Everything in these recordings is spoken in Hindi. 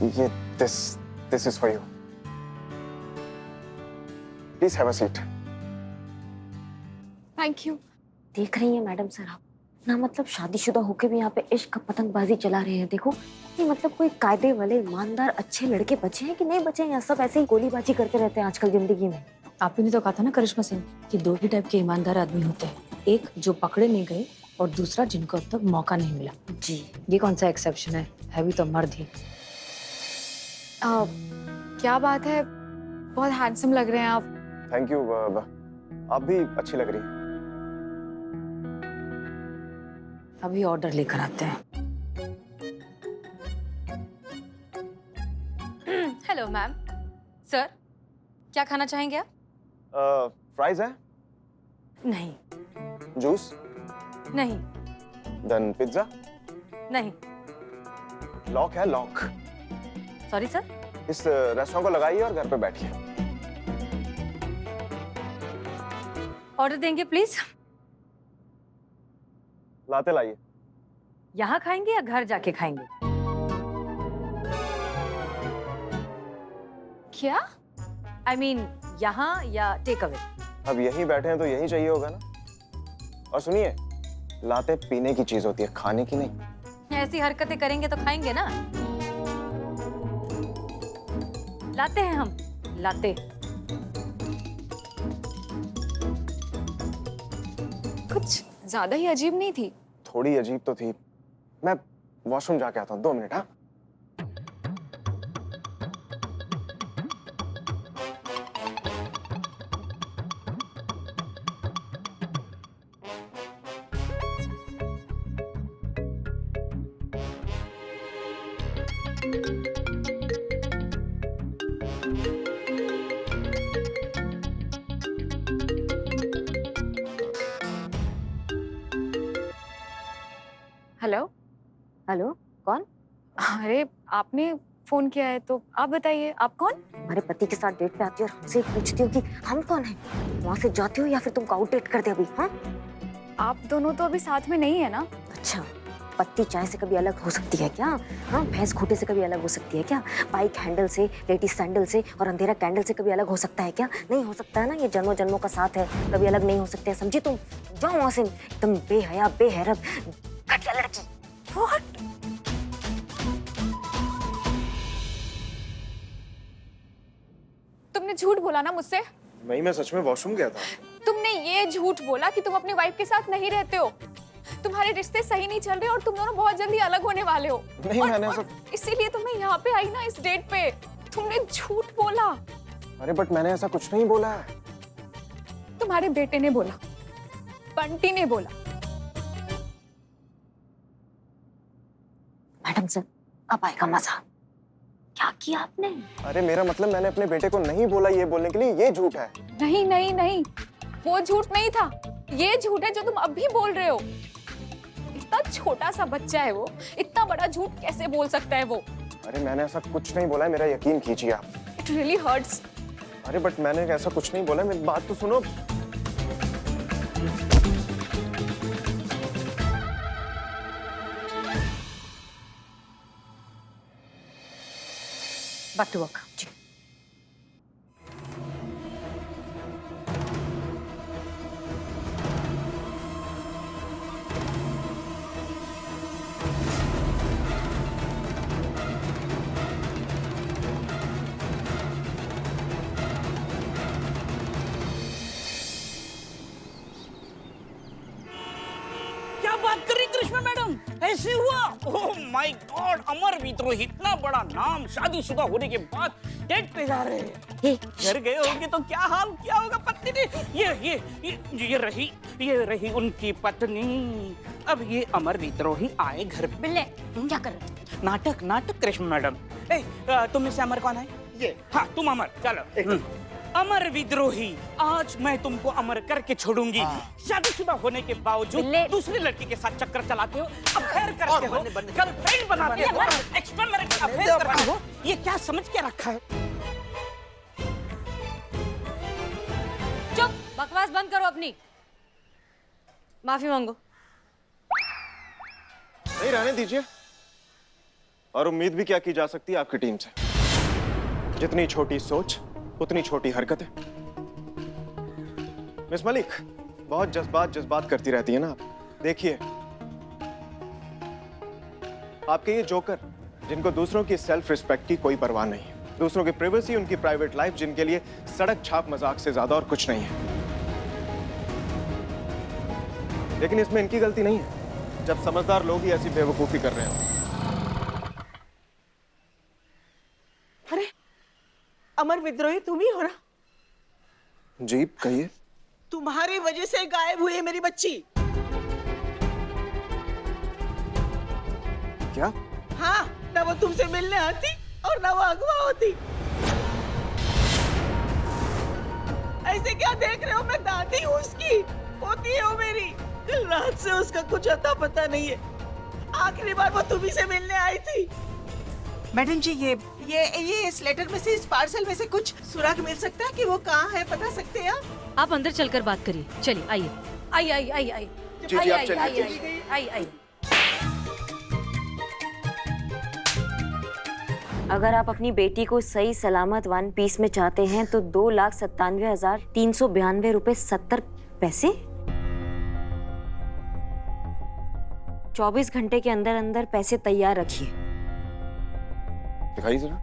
ये this is for you. Please have a seat. Thank you. देख रही हैं मैडम सर आप ना, मतलब शादीशुदा होके भी यहाँ पे इश्क का पतंगबाजी चला रहे हैं। देखो ये मतलब कोई कायदे वाले ईमानदार अच्छे लड़के बचे हैं कि नहीं बचे हैं, या सब ऐसे ही गोलीबाजी करते रहते हैं आजकल जिंदगी में। आपने भी तो कहा था ना करिश्मा सिंह कि दो ही टाइप के ईमानदार आदमी होते हैं, एक जो पकड़े नहीं गए और दूसरा जिनको अब तक मौका नहीं मिला। जी ये कौन सा एक्सेप्शन है भी तो मर्द ही। क्या बात है, बहुत हैंडसम लग रहे हैं आप। Thank you. आप भी अच्छी लग रही हैं। अभी ऑर्डर लेकर आते हैं। Hello ma'am. सर क्या खाना चाहेंगे आप? फ्राइज है? नहीं। जूस? नहीं। Then pizza? नहीं। लॉक है लॉक। Sorry sir. इस रेस्टोरेंट को लगाइए और घर पे बैठिए। ऑर्डर देंगे प्लीज। लाते लाइए। यहाँ खाएंगे या घर जाके खाएंगे? क्या? आई मीन यहाँ या टेक अवे? अब यहीं बैठे हैं तो यहीं चाहिए होगा ना। और सुनिए, लाते पीने की चीज होती है, खाने की नहीं। ऐसी हरकतें करेंगे तो खाएंगे ना। लाते हैं हम, लाते। कुछ ज्यादा ही अजीब नहीं थी? थोड़ी अजीब तो थी। मैं वॉशरूम जाके आता हूँ, 2 मिनट। हाँ हेलो। हेलो कौन? अरे आपने फोन किया है तो आप बताइए, आप कौन? हमारे पति के साथ डेट पे आती हो और हमसे पूछती हो कि हम कौन हैं? वहाँ से जाती हो या फिर तुमको आउट डेट कर दे अभी? हाँ आप दोनों तो अभी साथ में नहीं है ना? अच्छा, पत्ती चाय से कभी अलग हो सकती है क्या? हाँ, भैंस खूंटे से कभी अलग हो सकती है क्या? बाइक हैंडल से, लेडीज सैंडल से और अंधेरा कैंडल से कभी अलग हो सकता है क्या? नहीं हो सकता है ना। ये जन्मों जन्मों का साथ है, कभी अलग नहीं हो सकते हैं, समझी तुम? जाओ वहाँ से, एकदम बेहया बेहरब घटिया लड़की। What? तुमने झूठ बोला ना मुझसे? नहीं, मैं सच में वॉशरूम गया था। तुमने ये झूठ बोला कि तुम अपनी वाइफ के साथ नहीं रहते हो, तुम्हारे रिश्ते सही नहीं चल रहे और तुम दोनों बहुत जल्दी अलग होने वाले हो। नहीं, मैंने ऐसा। इसीलिए तो मैं यहाँ पे आई ना, इस डेट पे। तुमने झूठ बोला। अरे बट मैंने ऐसा कुछ नहीं बोला है। तुम्हारे बेटे ने बोला, बंटी ने बोला। मैडम सर अब आएगा मजा। क्या किया आपने? अरे मेरा मतलब, मैंने अपने बेटे को नहीं बोला ये बोलने के लिए, ये झूठ है। नहीं नहीं नहीं, वो झूठ नहीं था, ये झूठ है जो तुम अभी बोल रहे हो। इतना छोटा सा बच्चा है वो, इतना बड़ा झूठ कैसे बोल सकता है वो? अरे मैंने ऐसा कुछ नहीं बोला है, मेरा यकीन कीजिए आप। It really hurts. अरे बट मैंने ऐसा कुछ नहीं बोला है, मेरी बात तो सुनो। Back to work. क्या बात कर रही करिश्मा मैडम, ऐसे हुआ? ओह माय गॉड, अमर विद्रोही, इतना बड़ा नाम, शादीशुदा होने के बाद डेट पे जा रहे हैं। घर गए होंगे तो क्या हाल किया होगा पत्नी ने। ये रही उनकी पत्नी। अब ये अमर विद्रोही आए घर पे। बिल्ले क्या कर रहे हो? नाटक करिश्मा मैडम। तुम में से अमर कौन है? ये हाँ, तुम अमर। चलो अमर विद्रोही, आज मैं तुमको अमर करके छोड़ूंगी। शादीशुदा होने के बावजूद दूसरी लड़की के साथ चक्कर चलाते हो, अफेयर करते हो, गर्लफ्रेंड बनाते हो, एक्स्ट्रा मैरिटल अफेयर करते हो। ये क्या समझ के रखा है? चुप, बकवास बंद करो अपनी। माफी मांगो। नहीं, रहने दीजिए। और उम्मीद भी क्या की जा सकती है आपकी टीम से? जितनी छोटी सोच उतनी छोटी हरकतें। मिस मलिक, बहुत जज्बात करती रहती है ना आप। देखिए, आपके ये जोकर जिनको दूसरों की सेल्फ रिस्पेक्ट की कोई परवाह नहीं है, दूसरों की प्राइवेसी, उनकी प्राइवेट लाइफ, जिनके लिए सड़क छाप मजाक से ज्यादा और कुछ नहीं है। लेकिन इसमें इनकी गलती नहीं है जब समझदार लोग ही ऐसी बेवकूफी कर रहे हैं। अरे अमर विद्रोही तुम ही हो ना? जी कहिए। तुम्हारी वजह से गायब हुई है मेरी बच्ची। क्या? हाँ, ना वो तुमसे मिलने आती और ना वो अगवा होती। ऐसे क्या देख रहे हो? मैं दादी हूँ उसकी, पोती हो मेरी। कल रात से उसका कुछ अता पता नहीं है। आखिरी बार वो तुम्ही से मिलने आई थी। मैडम जी, ये इस लेटर में से, इस पार्सल में से कुछ सुराग मिल सकता है कि वो कहाँ है? बता सकते हैं आप अंदर चलकर बात करिए। चलिए आइए। आई आई आई आई जी जी आप चलिए। आई आई। अगर आप अपनी बेटी को सही सलामत वन पीस में चाहते हैं तो 2,97,392 रुपए 70 पैसे 24 घंटे के अंदर अंदर पैसे तैयार रखिए। दिखाइए जरा।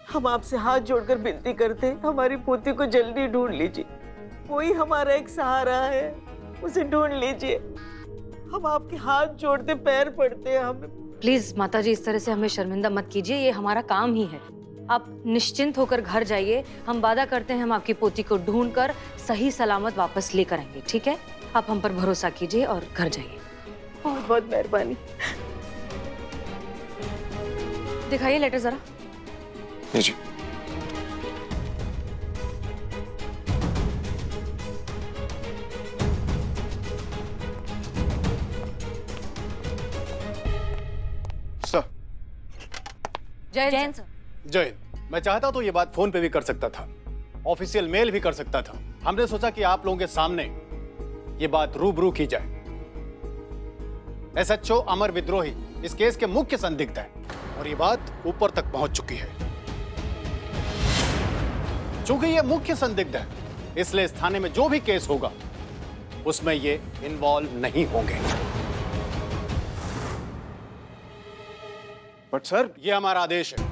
हम आपसे हाथ जोड़कर विनती करते हैं, हमारी पोती को जल्दी ढूंढ लीजिए। कोई हमारा एक सहारा है, उसे ढूंढ लीजिए। हम आपके हाथ जोड़ते पैर पड़ते हैं। हमें प्लीज माताजी, इस तरह से हमें शर्मिंदा मत कीजिए, ये हमारा काम ही है। आप निश्चिंत होकर घर जाइए। हम वादा करते हैं हम आपकी पोती को ढूंढकर सही सलामत वापस लेकर आएंगे, ठीक है? आप हम पर भरोसा कीजिए और घर जाइए। बहुत बहुत मेहरबानी। दिखाइए लेटर जरा। जी। सर। जैन सर। जय, मैं चाहता तो ये बात फोन पे भी कर सकता था, ऑफिशियल मेल भी कर सकता था। हमने सोचा कि आप लोगों के सामने ये बात रूबरू की जाए। एसएचओ अमर विद्रोही इस केस के मुख्य संदिग्ध है और ये बात ऊपर तक पहुंच चुकी है। चूंकि ये मुख्य संदिग्ध है, इसलिए इस थाने में जो भी केस होगा उसमें ये इन्वॉल्व नहीं होंगे। बट सर, ये हमारा आदेश है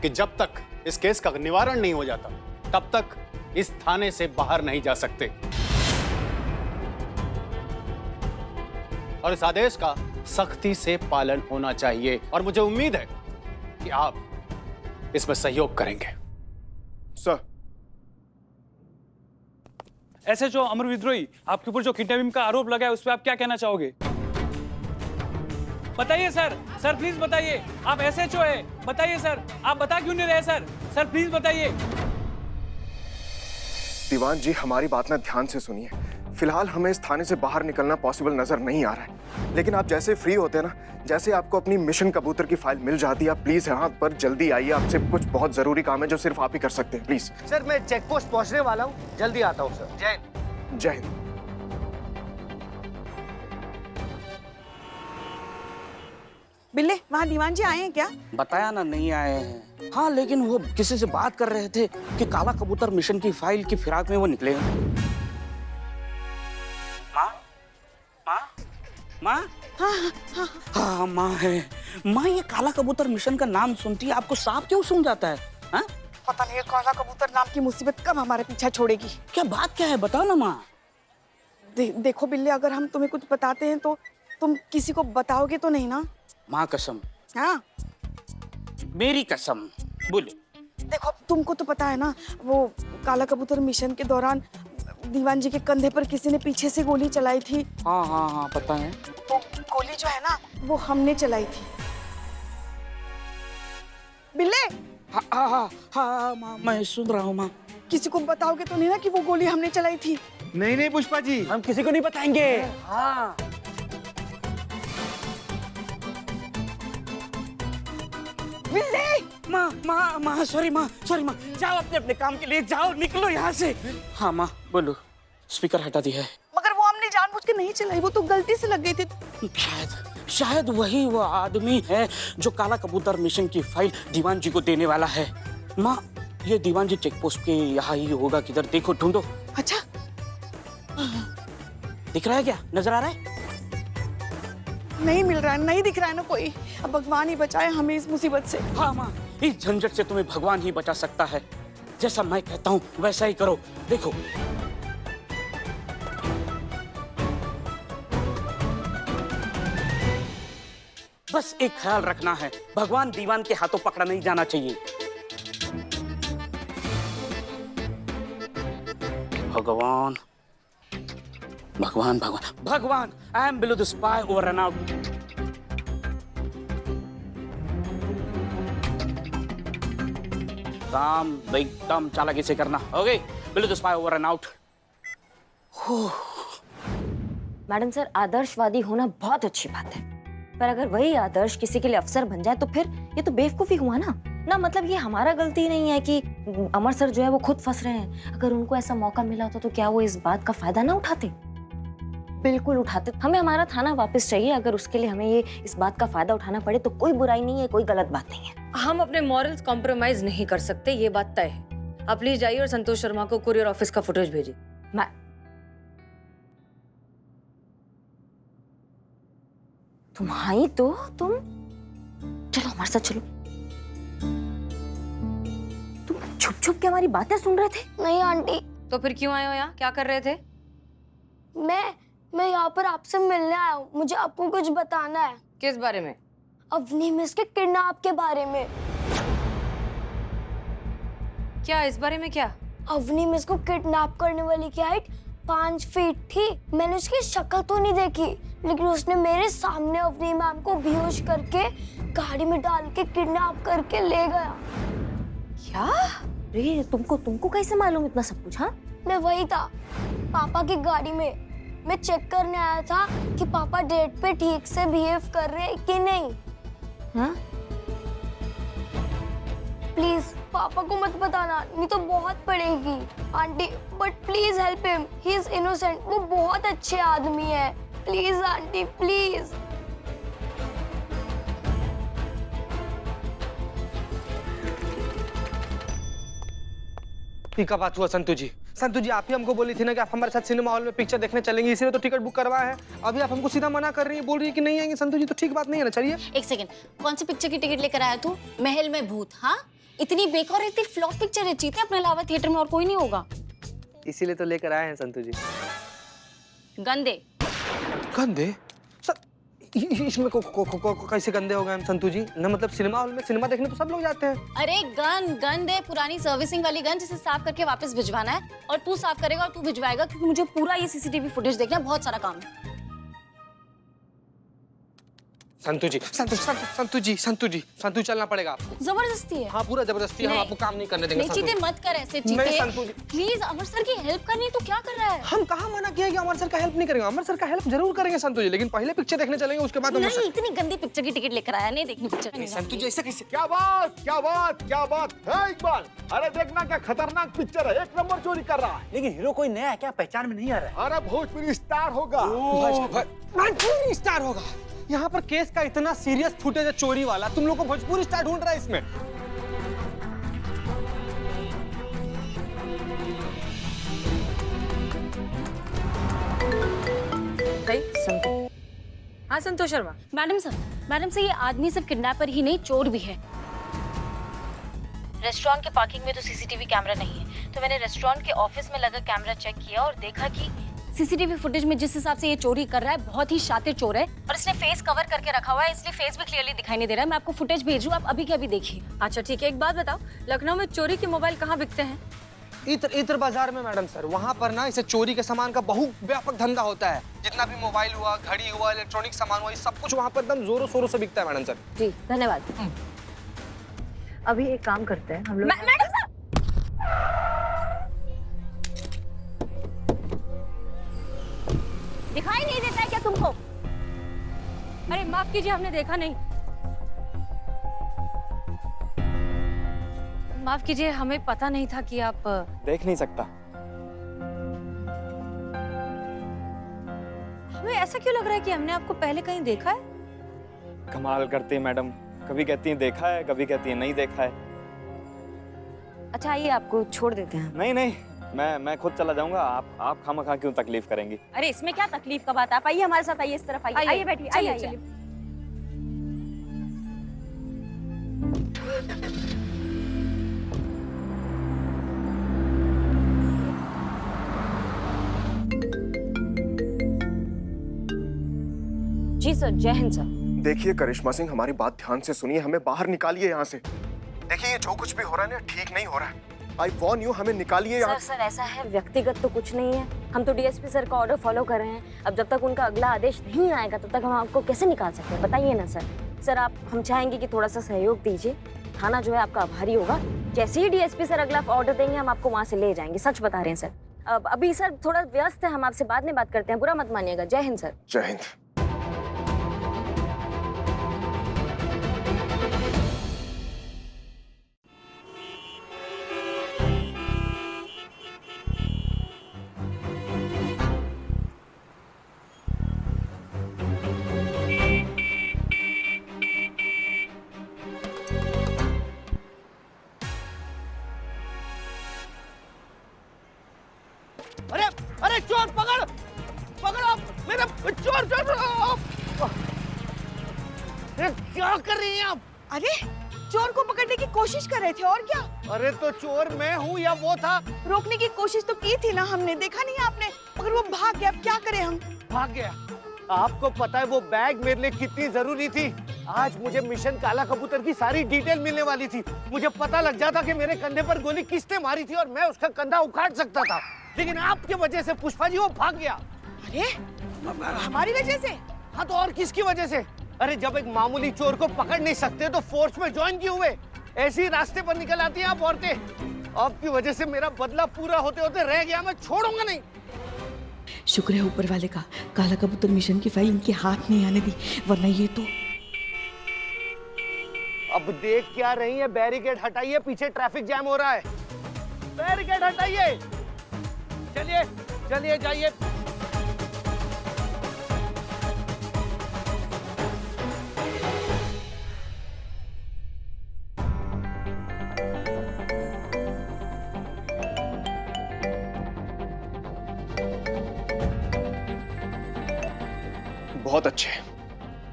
कि जब तक इस केस का निवारण नहीं हो जाता तब तक इस थाने से बाहर नहीं जा सकते और इस आदेश का सख्ती से पालन होना चाहिए और मुझे उम्मीद है कि आप इसमें सहयोग करेंगे। सर। एसएचओ अमर विद्रोही, आपके ऊपर जो किडनैपिंग का आरोप लगा है उस पर आप क्या कहना चाहोगे? बताइए सर। सर प्लीज बताइए, आप एसएचओ है, बताइए सर। आप बता क्यों नहीं रहे सर? सर प्लीज बताइए। दीवान जी, हमारी बात ना ध्यान से सुनिए। फिलहाल हमें इस थाने से बाहर निकलना पॉसिबल नजर नहीं आ रहा है, लेकिन आप जैसे फ्री होते हैं ना, जैसे आपको अपनी मिशन कबूतर की फाइल मिल जाती है, आप प्लीज यहाँ पर जल्दी आइए। आपसे कुछ बहुत जरूरी काम है जो सिर्फ आप ही कर सकते हैं, प्लीज। सर मैं चेक पोस्ट पहुंचने वाला हूँ, जल्दी आता हूँ सर। जय हिंद। जय हिंद। बिल्ले, वहाँ दीवान जी आए हैं क्या? बताया ना नहीं आए हैं। हाँ, लेकिन वो किसी से बात कर रहे थे कि काला कबूतर मिशन की फाइल की फिराक में वो निकले हैं। माँ, माँ, माँ। हाँ माँ है। माँ, ये काला कबूतर मिशन का नाम सुनती है आपको सांप क्यों सूंघ जाता है? हाँ? पता नहीं ये काला कबूतर नाम की मुसीबत कब हमारे पीछा छोड़ेगी। क्या बात क्या है, बताओ ना माँ। देखो बिल्ले, अगर हम तुम्हें कुछ बताते हैं तो तुम किसी को बताओगे तो नहीं ना? माँ कसम। हाँ, मेरी कसम। बोले। देखो तुमको तो पता है ना, वो काला कबूतर मिशन के दौरान दीवान जी के कंधे पर किसी ने पीछे से गोली चलाई थी। हाँ हाँ हाँ, पता है। तो गोली जो है ना, वो हमने चलाई थी। बिल्ले। हाँ हाँ हाँ हाँ माँ, मैं सुन रहा हूँ माँ। किसी को बताओगे तो नहीं ना कि वो गोली हमने चलाई थी? नहीं नहीं पुष्पा जी, हम किसी को नहीं बताएंगे। हाँ बिल्ले। माँ माँ माँ, सॉरी माँ, सॉरी माँ। जाओ अपने अपने काम के लिए जाओ, निकलो यहाँ से। हाँ माँ बोलो, स्पीकर हटा दिया है। मगर वो हमने जानबूझ के नहीं चलाई, वो तो गलती से लग गई थी। शायद वही वो आदमी है जो काला कबूतर मिशन की फाइल दीवान जी को देने वाला है। माँ, ये दीवान जी चेक पोस्ट के यहाँ ही होगा, किधर देखो, ढूंढो। अच्छा, दिख रहा है क्या? नजर आ रहा है? नहीं मिल रहा है, नहीं दिख रहा है ना कोई। अब भगवान ही बचाए हमें इस मुसीबत से। हाँ माँ, इस झंझट से तुम्हें भगवान ही बचा सकता है। जैसा मैं कहता हूँ वैसा ही करो। देखो, बस एक ख्याल रखना है, भगवान दीवान के हाथों पकड़ा नहीं जाना चाहिए। भगवान भगवान भगवान भगवान, I am below the spy over and out. काम एकदम चालाकी से करना। Okay, below the spy over and out. Madam sir, आदर्शवादी होना बहुत अच्छी बात है, पर अगर वही आदर्श किसी के लिए अफसर बन जाए तो फिर ये तो बेवकूफी हुआ ना। मतलब ये हमारा गलती नहीं है कि अमर सर जो है वो खुद फंस रहे हैं। अगर उनको ऐसा मौका मिला होता तो क्या वो इस बात का फायदा ना उठाते? बिल्कुल उठाते। हमें हमारा थाना वापस चाहिए। अगर उसके लिए हमें ये इस बात का फायदा उठाना पड़े तो कोई बुराई नहीं है, कोई गलत बात नहीं है। हम अपने मॉरल्स कॉम्प्रोमाइज नहीं कर सकते, ये बात तय है। आप प्लीज जाइए और संतोष शर्मा को कुरियर ऑफिस का फुटेज भेजिए। तुम आई तो तुम चलो हमारे साथ चलो। तुम छुप छुप के हमारी बातें सुन रहे थे? नहीं आंटी, तो फिर क्यों आए हो यहाँ? क्या कर रहे थे? मैं यहाँ पर आपसे मिलने आया हूँ। मुझे आपको कुछ बताना है। किस बारे में? अवनी मिस के किडनैप के बारे में। क्या इस बारे में? क्या? अवनी मिस को किडनैप करने वाली की हाइट 5 फीट थी। मैंने उसकी शक्ल तो नहीं देखी, लेकिन उसने मेरे सामने अवनी मैम को बेहोश करके गाड़ी में डाल के किडनैप करके ले गया। क्या? अरे तुमको कैसे मालूम इतना सब कुछ? हाँ, मैं वही था, पापा की गाड़ी में। मैं चेक करने आया था कि पापा डेट पे ठीक से बिहेव कर रहे हैं कि नहीं। हाँ? प्लीज पापा को मत बताना, नहीं तो बहुत पड़ेगी। Aunty, but please help him, he is innocent. वो बहुत अच्छे आदमी है। Please aunty, please. का बात हुआ संतु जी? संतु जी, आप ही हमको बोली थी ना कि आप हमारे साथ सिनेमा हॉल में पिक्चर देखने चलेंगे, इसलिए तो टिकट बुक करवाया है। अभी आप हमको सीधा मना कर रही है, बोल रही है कि नहीं आएंगे। संतु जी, तो ठीक बात नहीं है ना? चलिए। एक सेकंड, कौन सी पिक्चर की टिकट लेकर आया तू? महल में भूत? हाँ, इतनी बेकार, इतनी फ्लॉप पिक्चर है। जीते अपने अलावा थिएटर में और कोई नहीं होगा। इसीलिए तो लेकर आए हैं संतु जी। गंदे गंदे? इसमें कैसे गंदे हो गए हम संतु जी? ना मतलब सिनेमा हॉल में सिनेमा देखने तो सब लोग जाते हैं। अरे गंद है, पुरानी सर्विसिंग वाली गन, जिसे साफ करके वापस भिजवाना है। और तू साफ करेगा और तू भिजवाएगा, क्योंकि मुझे पूरा ये सीसीटीवी फुटेज देखना है। बहुत सारा काम है। संतु जी, संतु चलना पड़ेगा आपको। जबरदस्ती है? हाँ, पूरा जबरदस्ती। हम आपको काम नहीं करने देंगे। नहीं चीते, मत कर ऐसे चीते। प्लीज, अमर सर की हेल्प करनी, तो क्या कर रहा है? हम कहाँ मना किया कि अमर सर का हेल्प नहीं करेंगे? अमर सर का हेल्प जरूर करेंगे संतु जी, लेकिन पहले पिक्चर देखने चलेंगे, उसके बाद नहीं, इतनी गंदी पिक्चर की टिकट लेकर आया, नहीं देखनी पिक्चर। संतु जी, ऐसा कैसे? क्या बात है इकबाल? अरे देखना क्या खतरनाक पिक्चर है, 1 नंबर चोरी कर रहा है। लेकिन हीरो कोई नया है क्या? पहचान में नहीं आ रहा है। अरे भोजपुरी स्टार होगा। भोजपुरी स्टार होगा? यहाँ पर केस का इतना सीरियस फुटेज है चोरी वाला, तुम लोग को भोजपुरी स्टार ढूंढ रहा है इसमें? हाँ संतोष शर्मा। मैडम सर, ये आदमी सिर्फ किडनैपर ही नहीं, चोर भी है। रेस्टोरेंट के पार्किंग में तो सीसीटीवी कैमरा नहीं है, तो मैंने रेस्टोरेंट के ऑफिस में लगा कैमरा चेक किया और देखा कि सीसीटीवी फुटेज में जिस हिसाब से ये चोरी कर रहा है, बहुत ही शातिर चोर है। और इसने फेस कवर करके रखा हुआ है, इसलिए फेस भी क्लियरली दिखाई नहीं दे रहा है। मैं आपको फुटेज भेजूं, आप अभी के अभी देखिए। अच्छा ठीक है, एक बात बताओ, लखनऊ में चोरी के मोबाइल कहाँ बिकते हैं? इत्र बाजार में मैडम सर। वहाँ पर ना इसे चोरी के सामान का बहुत व्यापक धंधा होता है। जितना भी मोबाइल हुआ, घड़ी हुआ, इलेक्ट्रॉनिक सामान हुआ, ये सब कुछ वहाँ पर एकदम जोरों शोरों से बिकता है मैडम सर। जी धन्यवाद। अभी एक काम करते हैं हम लोग। मैडम सर, दिखाई नहीं देता है क्या तुमको? अरे माफ कीजिए, हमने देखा नहीं। माफ कीजिए, हमें पता नहीं था कि आप देख नहीं सकता। तुम्हें ऐसा क्यों लग रहा है कि हमने आपको पहले कहीं देखा है? कमाल करती है मैडम, कभी कहती हैं देखा है, कभी कहती हैं नहीं देखा है। अच्छा आइए, आपको छोड़ देते हैं। नहीं नहीं, मैं खुद चला जाऊंगा। आप खामखा क्यों तकलीफ करेंगी? अरे इसमें क्या तकलीफ का बात है, आप आइए हमारे साथ, आइए इस तरफ आइए, आइए बैठिए, आइए आइए। जी सर, जय हिंद सर। देखिए करिश्मा सिंह, हमारी बात ध्यान से सुनिए, हमें बाहर निकालिए यहाँ से। देखिए ये जो कुछ भी हो रहा है ना, ठीक नहीं हो रहा है। आई वॉर्न यू, हमें निकालिए यहाँ। सर ऐसा है, व्यक्तिगत तो कुछ नहीं है, हम तो डीएसपी सर का ऑर्डर फॉलो कर रहे हैं। अब जब तक उनका अगला आदेश नहीं आएगा तब तक हम आपको कैसे निकाल सकते हैं, बताइए ना सर। सर हम चाहेंगे कि थोड़ा सा सहयोग दीजिए, थाना जो है आपका आभारी होगा। जैसे ही डीएसपी सर अगला ऑर्डर देंगे हम आपको वहाँ से ले जाएंगे, सच बता रहे हैं सर। अब अभी सर थोड़ा व्यस्त है, हम आपसे बाद में बात करते हैं, बुरा मत मानिएगा। जय हिंद सर। जय हिंद। अरे चोर पकड़, पकड़ो मेरा चोर, क्या कर रही हैं आप? अरे चोर को पकड़ने की कोशिश कर रहे थे, और क्या? अरे तो चोर मैं हूँ या वो था? रोकने की कोशिश तो की थी ना हमने, देखा नहीं आपने? मगर वो भाग गया, अब क्या करें हम? भाग गया? आपको पता है वो बैग मेरे लिए कितनी जरूरी थी? आज मुझे मिशन काला कबूतर की सारी डिटेल मिलने वाली थी। मुझे पता लग जाता कि मेरे कंधे पर गोली किसने मारी थी और मैं उसका कंधा उखाड़ सकता था, लेकिन आपकी वजह से पुष्पा जी वो भाग गया। अरे हमारी वजह से? हाँ तो और किसकी वजह से? अरे जब एक मामूली चोर को पकड़ नहीं सकते तो फोर्स में ज्वाइन क्यों हुए? ऐसे ही रास्ते पर निकल आती हैं आप औरतें। आपकी वजह से मेरा बदला पूरा होते होते रह गया, मैं छोड़ूंगा नहीं। शुक्र है ऊपर वाले का, काला कबूतर मिशन की फाइल इनके हाथ नहीं आने दी, वरना ये तो। अब देख क्या रही है? बैरिकेड हटाइए, पीछे ट्रैफिक जैम हो रहा है। बैरिकेड हटाइए, चलिए चलिए जाइए। बहुत अच्छे,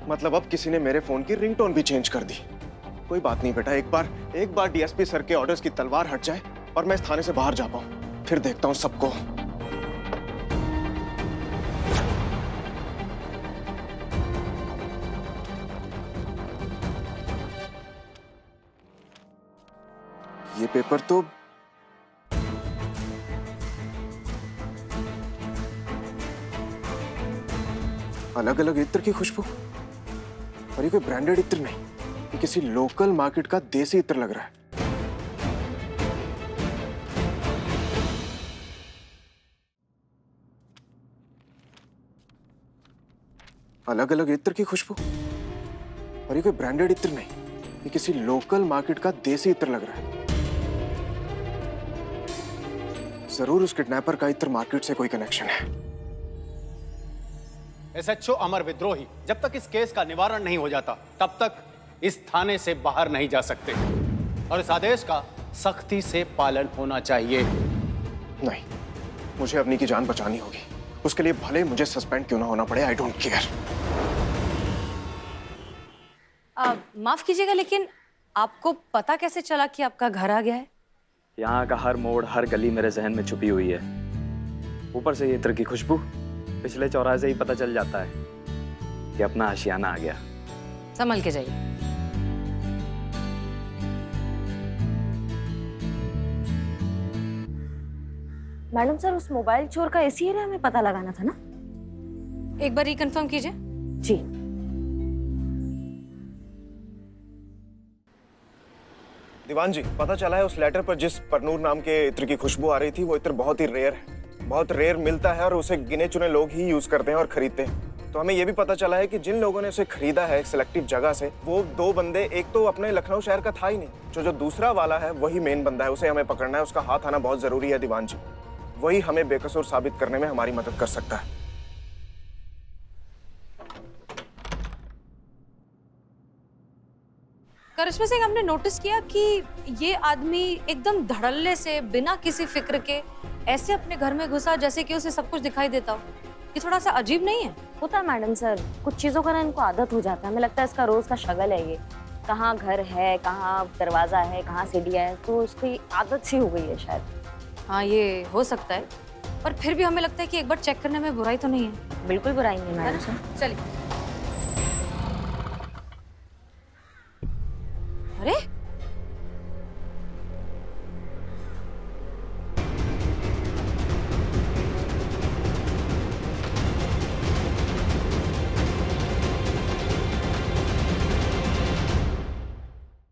मतलब अब किसी ने मेरे फोन की रिंगटोन भी चेंज कर दी। कोई बात नहीं बेटा, एक बार डीएसपी सर के ऑर्डर्स की तलवार हट जाए और मैं इस थाने से बाहर जा पाऊं, फिर देखता हूं सबको। ये पेपर तो अलग अलग इत्र की खुशबू, और ये कोई ब्रांडेड इत्र नहीं, ये किसी लोकल मार्केट का देसी इत्र लग रहा है। अलग अलग इत्र की खुशबू, और ये कोई ब्रांडेड इत्र नहीं, ये किसी लोकल मार्केट का देसी इत्र लग रहा है। जरूर उस किडनैपर का इत्र मार्केट से कोई कनेक्शन है। एसएचओ अमर विद्रोही जब तक इस केस का निवारण नहीं हो जाता तब तक इस थाने से बाहर नहीं जा सकते, और इस आदेश का सख्ती से पालन होना चाहिए। नहीं, मुझे अपनी की जान बचानी होगी, उसके लिए भले मुझे सस्पेंड क्यों ना होना पड़े, आई डोंट केयर। माफ कीजिएगा, लेकिन आपको पता कैसे चला कि आपका घर आ गया है? यहाँ का हर मोड़, हर गली मेरे जहन में छुपी हुई है। ऊपर से ये इत्र की खुशबू, पिछले चौराहे से ही पता चल जाता है कि अपना आशियाना आ गया। संभल के जाइए। मैडम सर, उस मोबाइल चोर का इसी एरिया में पता लगाना था ना? एक बार रिकन्फर्म कीजिए। जी। दीवान जी, पता चला है उस लेटर पर जिस परनूर नाम के इत्र की खुशबू आ रही थी वो इत्र बहुत ही रेयर है, बहुत रेयर मिलता है और उसे गिने चुने लोग ही यूज करते हैं और खरीदते हैं। तो हमें यह भी पता चला है कि जिन लोगों ने उसे खरीदा है एक सिलेक्टिव जगह से, वो 2 बंदे, एक तो अपने लखनऊ शहर का था ही नहीं, जो दूसरा वाला है वही मेन बंदा है, उसे हमें पकड़ना है, उसका हाथ आना बहुत जरूरी है दीवान जी। वही हमें बेकसूर साबित करने में हमारी मदद कर सकता है। करिश्मा सिंह, हमने नोटिस किया कि ये आदमी एकदम धड़ल्ले से बिना किसी फिक्र के ऐसे अपने घर में घुसा जैसे कि उसे सब कुछ दिखाई देता हो। ये थोड़ा सा अजीब नहीं है? होता है मैडम सर, कुछ चीजों का ना इनको आदत हो जाता है। हमें लगता है इसका रोज का शगल है ये, कहाँ घर है, कहाँ दरवाजा है, कहाँ सीढ़ियाँ है, तो उसकी आदत सी हो गई है शायद। हाँ, ये हो सकता है, पर फिर भी हमें लगता है कि एक बार चेक करने में बुराई तो नहीं है। बिल्कुल बुराई नहीं है मैडम सर। चलिए